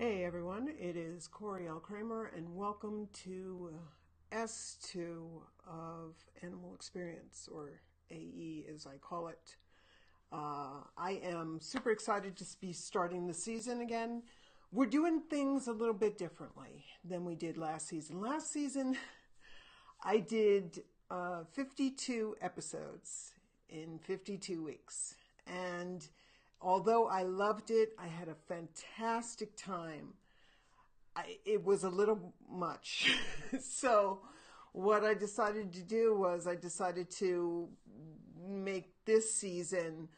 Hey everyone, it is Corey L. Kramer, and welcome to S2 of Animal Experience, or AE as I call it. I am super excited to be starting the season again. We're doing things a little bit differently than we did last season. Last season, I did 52 episodes in 52 weeks. And although I loved it, I had a fantastic time. It was a little much. So what I decided to do was I decided to make this season,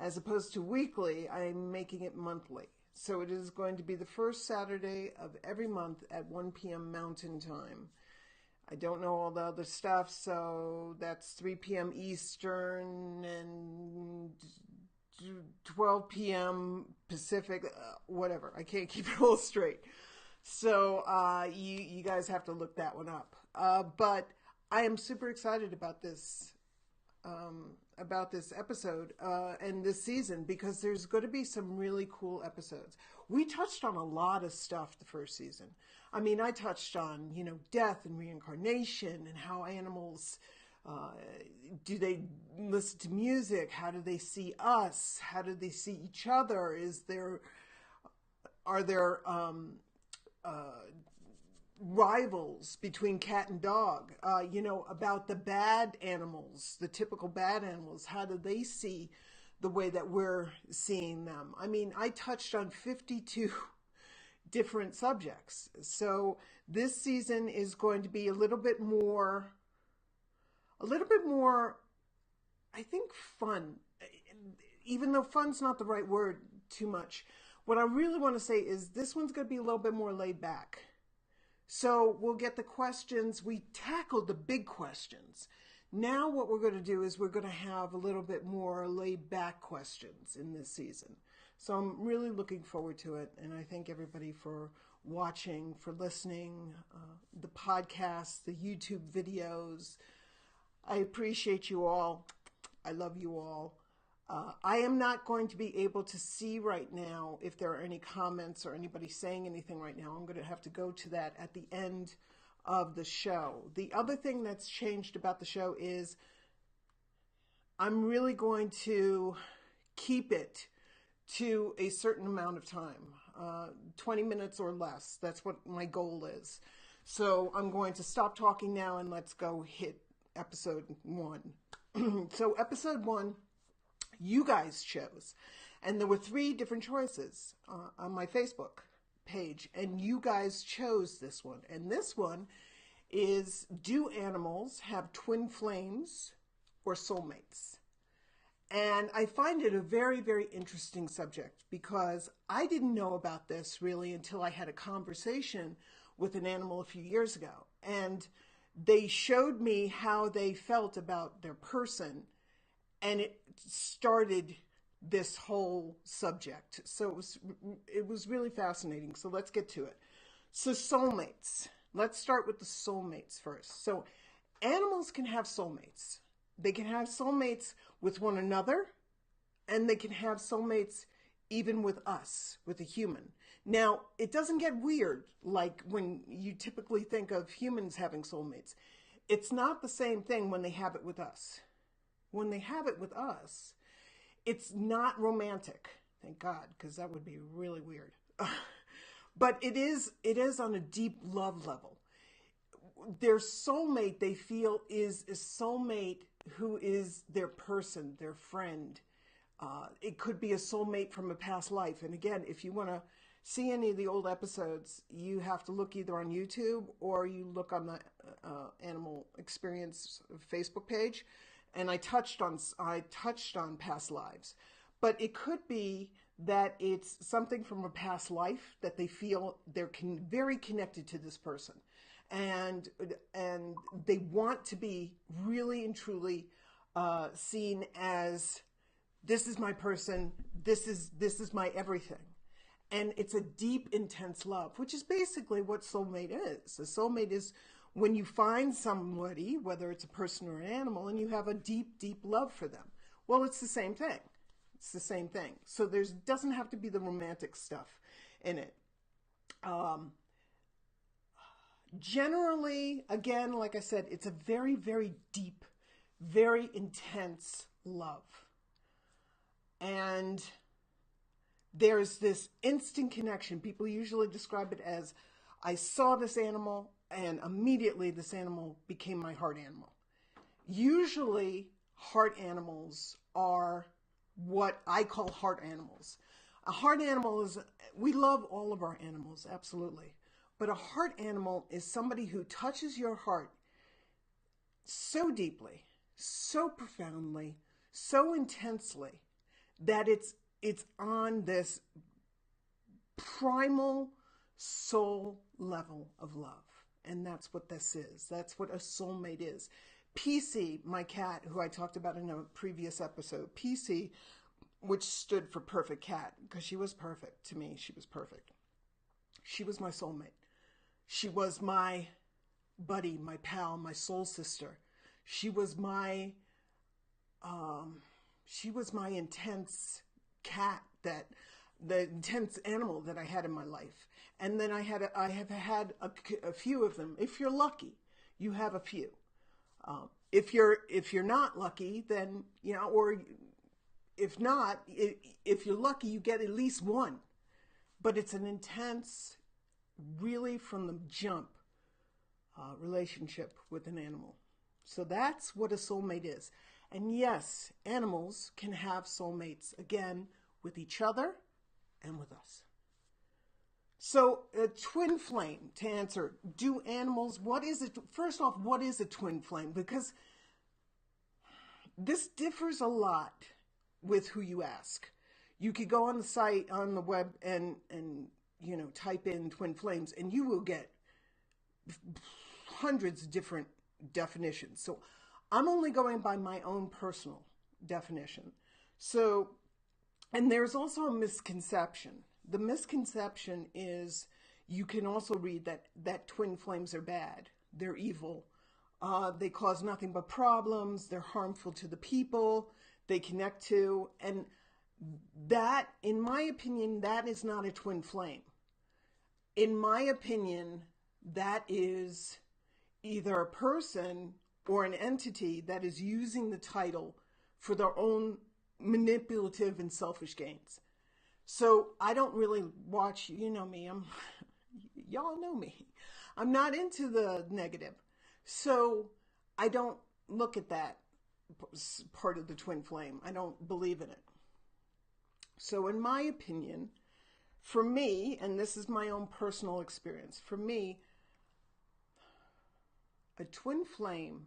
as opposed to weekly, I'm making it monthly. So it is going to be the first Saturday of every month at 1 p.m. Mountain Time. I don't know all the other stuff, so that's 3 p.m. Eastern and 12 p.m. Pacific, whatever. I can't keep it all straight. So you guys have to look that one up. But I am super excited about this episode and this season, because there's going to be some really cool episodes. We touched on a lot of stuff the first season. I mean, I touched on, death and reincarnation and how animals, do they listen to music? How do they see us? How do they see each other? Are there rivals between cat and dog, about the bad animals, the typical bad animals. How do they see the way that we're seeing them? I mean, I touched on 52 different subjects. So this season is going to be a little bit more, I think, fun. Even though fun's not the right word too much. What I really want to say is this one's going to be a little bit more laid back. So we'll get the questions. We tackled the big questions. Now what we're going to do is we're going to have a little bit more laid back questions in this season. So I'm really looking forward to it. And I thank everybody for watching, for listening, the podcasts, the YouTube videos. I appreciate you all. I love you all. I am not going to be able to see right now if there are any comments or anybody saying anything right now. I'm going to have to go to that at the end of the show. The other thing that's changed about the show is I'm really going to keep it to a certain amount of time, 20 minutes or less. That's what my goal is. So I'm going to stop talking now and let's go hit episode 1. So episode 1, you guys chose, and there were 3 different choices on my Facebook page, and you guys chose this one. And this one is, do animals have twin flames or soulmates? And I find it a very, very interesting subject, because I didn't know about this really until I had a conversation with an animal a few years ago, and they showed me how they felt about their person. And it started this whole subject. So it was really fascinating. So let's get to it. So soulmates. Let's start with the soulmates first. So animals can have soulmates. They can have soulmates with one another, and they can have soulmates even with us, with a human. Now, it doesn't get weird like when you typically think of humans having soulmates. It's not the same thing when they have it with us. When they have it with us, it's not romantic, thank God, because that would be really weird. But it is on a deep love level. Their soulmate, they feel, is a soulmate who is their person, their friend. It could be a soulmate from a past life. And again, if you want to see any of the old episodes, you have to look either on YouTube or you look on the Animal Experience Facebook page. And I touched on past lives, but it could be that it's something from a past life that they feel they're very connected to this person, and they want to be really and truly seen as, this is my person, this is my everything. And it's a deep, intense love, which is basically what soulmate is. A soulmate is when you find somebody, whether it's a person or an animal, and you have a deep, deep love for them. Well, it's the same thing. It's the same thing. So doesn't have to be the romantic stuff in it. Um, Generally, again, like I said, it's a very, very deep, very intense love. And there's this instant connection. People usually describe it as, I saw this animal and immediately this animal became my heart animal. Usually, heart animals are what I call heart animals. A heart animal is, we love all of our animals, absolutely. But a heart animal is somebody who touches your heart so deeply, so profoundly, so intensely that it's on this primal soul level of love. And that's what this is. That's what a soulmate is. PC, my cat, who I talked about in a previous episode, PC, which stood for perfect cat, because she was perfect to me. She was perfect. She was my soulmate. She was my buddy, my pal, my soul sister. She was my intense cat, that the intense animal that I had in my life. And then I have had a few of them. If you're lucky, you have a few. If you're not lucky, then, you know, or if not, if you're lucky, you get at least one. But it's an intense, really from the jump, relationship with an animal. So that's what a soulmate is. And yes, animals can have soulmates, again, with each other and with us. So a twin flame, to answer, do animals, what is it? First off, what is a twin flame? Because this differs a lot with who you ask. You could go on the site, on the web, and you know, type in twin flames, and you will get hundreds of different definitions. So I'm only going by my own personal definition. So, and there's also a misconception. The misconception is you can also read that twin flames are bad. They're evil. They cause nothing but problems. They're harmful to the people they connect to. And that, in my opinion, that is not a twin flame. In my opinion, that is either a person or an entity that is using the title for their own manipulative and selfish gains. So I don't really watch, you know me, y'all know me. I'm not into the negative. So I don't look at that part of the twin flame. I don't believe in it. So in my opinion, for me, and this is my own personal experience, for me, a twin flame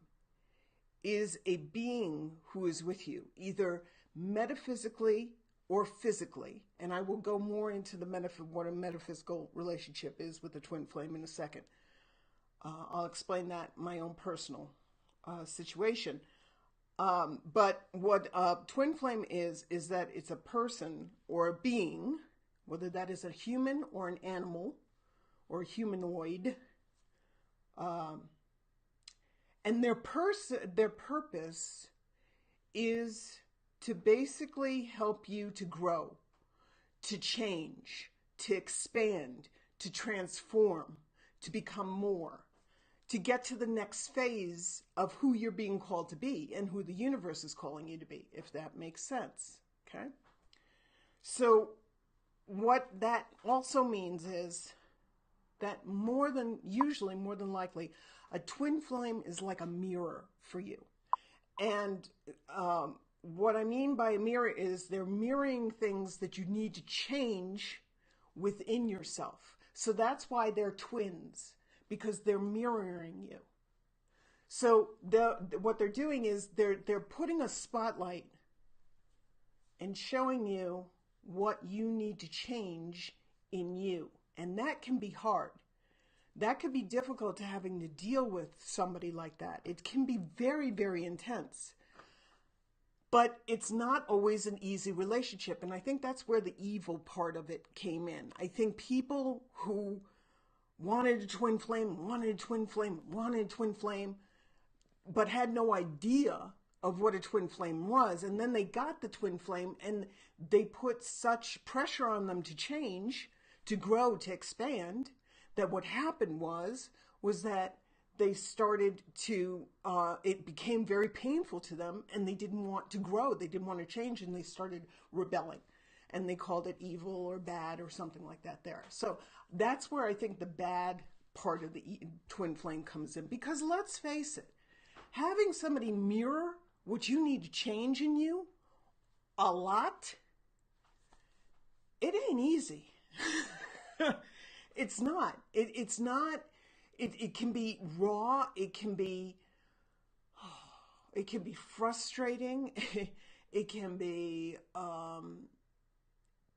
is a being who is with you, either metaphysically or physically. And I will go more into the what a metaphysical relationship is with a twin flame in a second. I'll explain that in my own personal situation. But what a twin flame is that it's a person or a being, whether that is a human or an animal or a humanoid, and their purpose is to basically help you to grow, to change, to expand, to transform, to become more, to get to the next phase of who you're being called to be and who the universe is calling you to be, if that makes sense. Okay? So what that also means is that more than likely, a twin flame is like a mirror for you. And what I mean by a mirror is they're mirroring things that you need to change within yourself. So that's why they're twins, because they're mirroring you. So what they're doing is they're putting a spotlight and showing you what you need to change in you. And that can be hard. That could be difficult to having to deal with somebody like that. It can be very, very intense. But it's not always an easy relationship. And I think that's where the evil part of it came in. I think people who wanted a twin flame, but had no idea of what a twin flame was. And then they got the twin flame and they put such pressure on them to change to grow, to expand, that what happened was that they started to, it became very painful to them, and they didn't want to grow. They didn't want to change, and they started rebelling. And they called it evil or bad or something like that there. So that's where I think the bad part of the twin flame comes in. Because let's face it, having somebody mirror what you need to change in you a lot, it ain't easy. It's not. It's not. It can be raw. It can be frustrating. It can be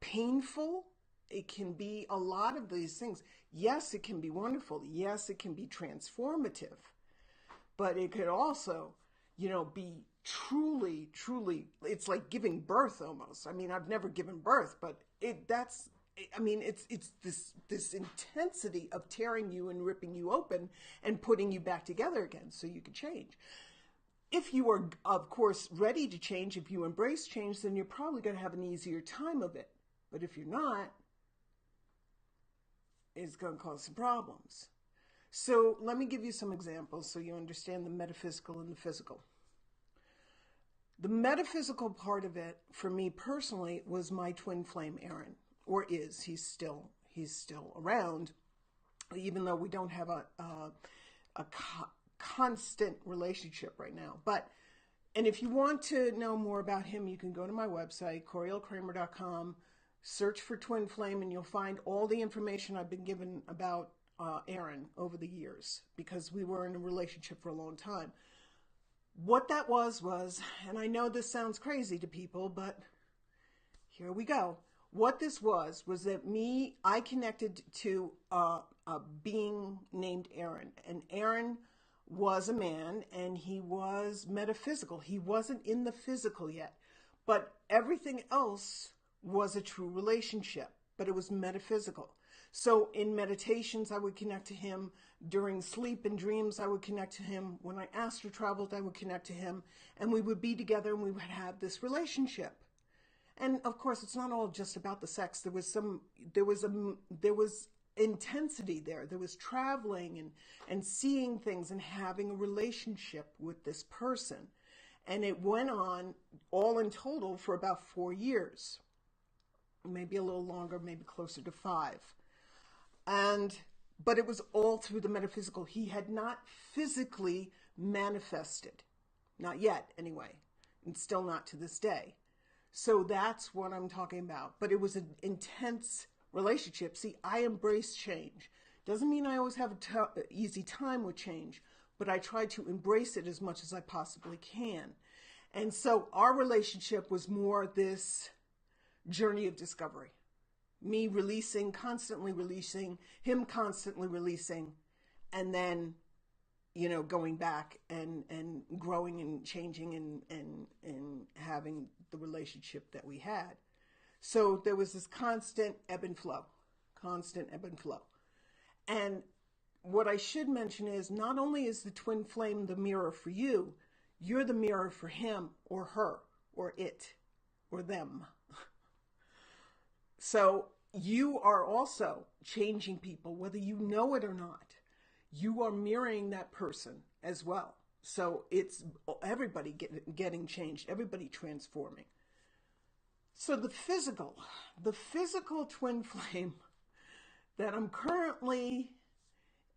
painful. It can be a lot of these things. Yes, it can be wonderful. Yes, it can be transformative. But it could also, be truly, it's like giving birth almost. I mean, I've never given birth, but it's this intensity of tearing you and ripping you open and putting you back together again so you could change. If you are, of course, ready to change, if you embrace change, then you're probably going to have an easier time of it. But if you're not, it's going to cause some problems. So let me give you some examples so you understand the metaphysical and the physical. The metaphysical part of it, for me personally, was my twin flame, Aaron, or is. He's still around, even though we don't have a constant relationship right now. And if you want to know more about him, you can go to my website, CorielKramer.com, search for twin flame, and you'll find all the information I've been given about Aaron over the years, because we were in a relationship for a long time. What that was, and I know this sounds crazy to people, but here we go. What this was that I connected to a being named Aaron, and Aaron was a man, and he was metaphysical. He wasn't in the physical yet, but everything else was a true relationship, but it was metaphysical. So in meditations, I would connect to him. During sleep and dreams, I would connect to him. When I astral traveled, I would connect to him, and we would be together, and we would have this relationship. And of course, it's not all just about the sex. There was intensity there. There was traveling and seeing things and having a relationship with this person. And it went on all in total for about 4 years, maybe a little longer, maybe closer to 5. But it was all through the metaphysical. He had not physically manifested, not yet anyway, and still not to this day. So that's what I'm talking about. But it was an intense relationship. See, I embrace change. Doesn't mean I always have an easy time with change, but I try to embrace it as much as I possibly can. And so our relationship was more this journey of discovery. Me releasing, constantly releasing, him constantly releasing, and then, going back and growing and changing and having the relationship that we had. So there was this constant ebb and flow. And what I should mention is, not only is the twin flame the mirror for you, you're the mirror for him or her or it or them. So you are also changing people, whether you know it or not. You are mirroring that person as well. So it's everybody getting changed, everybody transforming. So the physical twin flame that I'm currently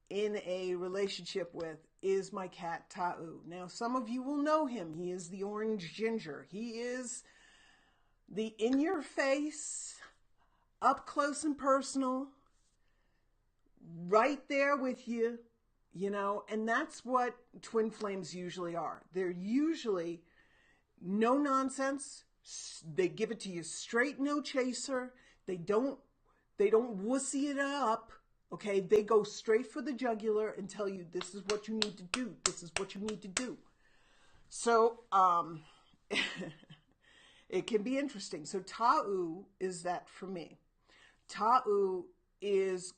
in a relationship with is my cat, Tau. Now, some of you will know him. He is the orange ginger. He is the in-your-face, up close and personal, right there with you, and that's what twin flames usually are. They're usually no nonsense. They give it to you straight, no chaser. They don't wussy it up. Okay, they go straight for the jugular and tell you, this is what you need to do. This is what you need to do. So, it can be interesting. So Tau is that for me. Tau is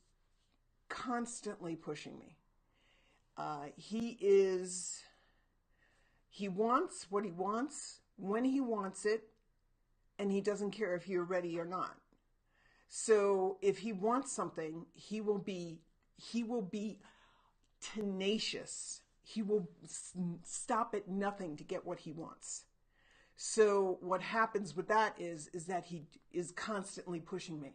constantly pushing me. He wants what he wants when he wants it, and he doesn't care if you're ready or not. So if he wants something, he will be tenacious. He will stop at nothing to get what he wants. So what happens with that is that he is constantly pushing me.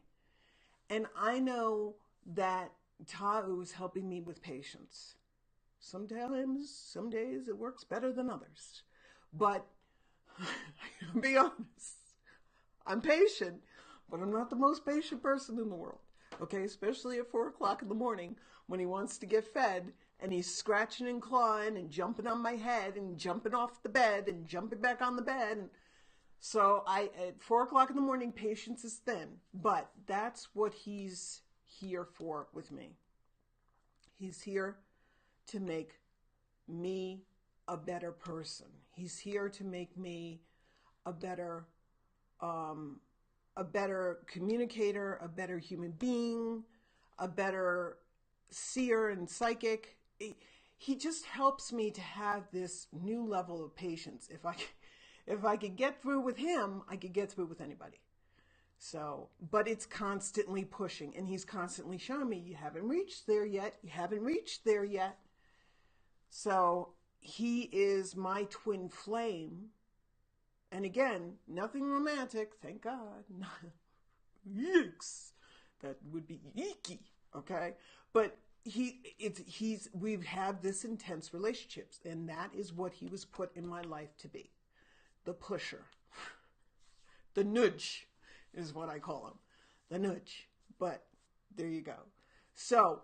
And I know that Tao is helping me with patience. Sometimes, some days it works better than others. But I'll be honest, I'm patient, but I'm not the most patient person in the world. Okay, especially at 4 o'clock in the morning when he wants to get fed and he's scratching and clawing and jumping on my head and jumping off the bed and jumping back on the bed. So at 4 o'clock in the morning, patience is thin, but that's what he's here for with me. He's here to make me a better person. He's here to make me a better communicator, a better human being, a better seer and psychic. He just helps me to have this new level of patience. If I could get through with him, I could get through with anybody. So, but it's constantly pushing, and he's constantly showing me, you haven't reached there yet. You haven't reached there yet. So he is my twin flame. And again, nothing romantic, thank God. Yikes. That would be icky, okay? But we've had this intense relationships, and that is what he was put in my life to be. The pusher. The nudge is what I call him. The nudge. But there you go. So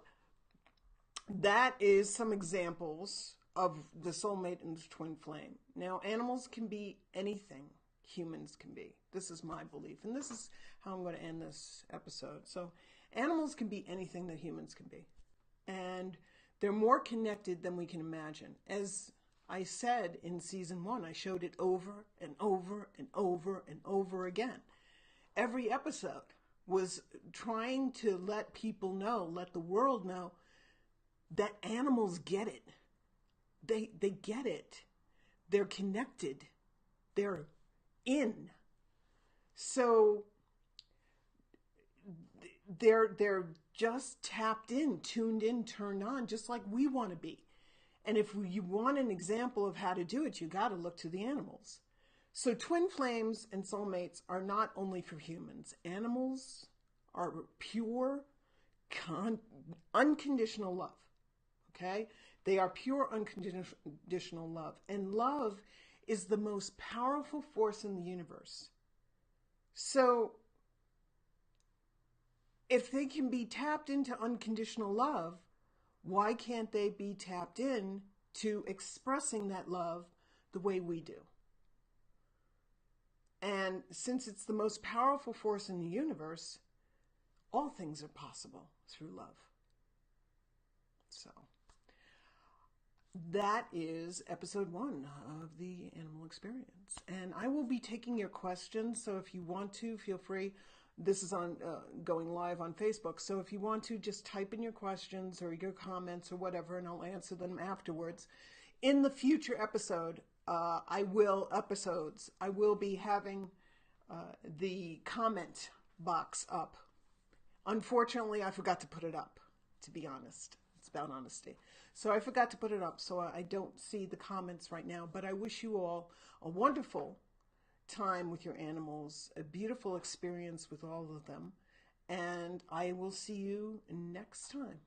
that is some examples of the soulmate and the twin flame. Now, animals can be anything humans can be. This is my belief, and this is how I'm going to end this episode. So animals can be anything that humans can be, and they're more connected than we can imagine. As I said in season 1, I showed it over and over and over and over again. Every episode was trying to let people know, let the world know, that animals get it. They get it. They're connected. They're in. So they're just tapped in, tuned in, turned on, just like we want to be. And if you want an example of how to do it, you got to look to the animals. So twin flames and soulmates are not only for humans. Animals are pure, unconditional love. Okay? They are pure, unconditional love. And love is the most powerful force in the universe. So if they can be tapped into unconditional love, why can't they be tapped in to expressing that love the way we do? And since it's the most powerful force in the universe, all things are possible through love. So that is episode 1 of the Animal Experience. And I will be taking your questions, so if you want to, feel free. This is on going live on Facebook, so if you want to, just type in your questions or your comments or whatever, and I'll answer them afterwards. In the future episode, I will be having the comment box up. Unfortunately, I forgot to put it up, to be honest. It's about honesty. So I forgot to put it up, so I don't see the comments right now, but I wish you all a wonderful time with your animals, a beautiful experience with all of them, and I will see you next time.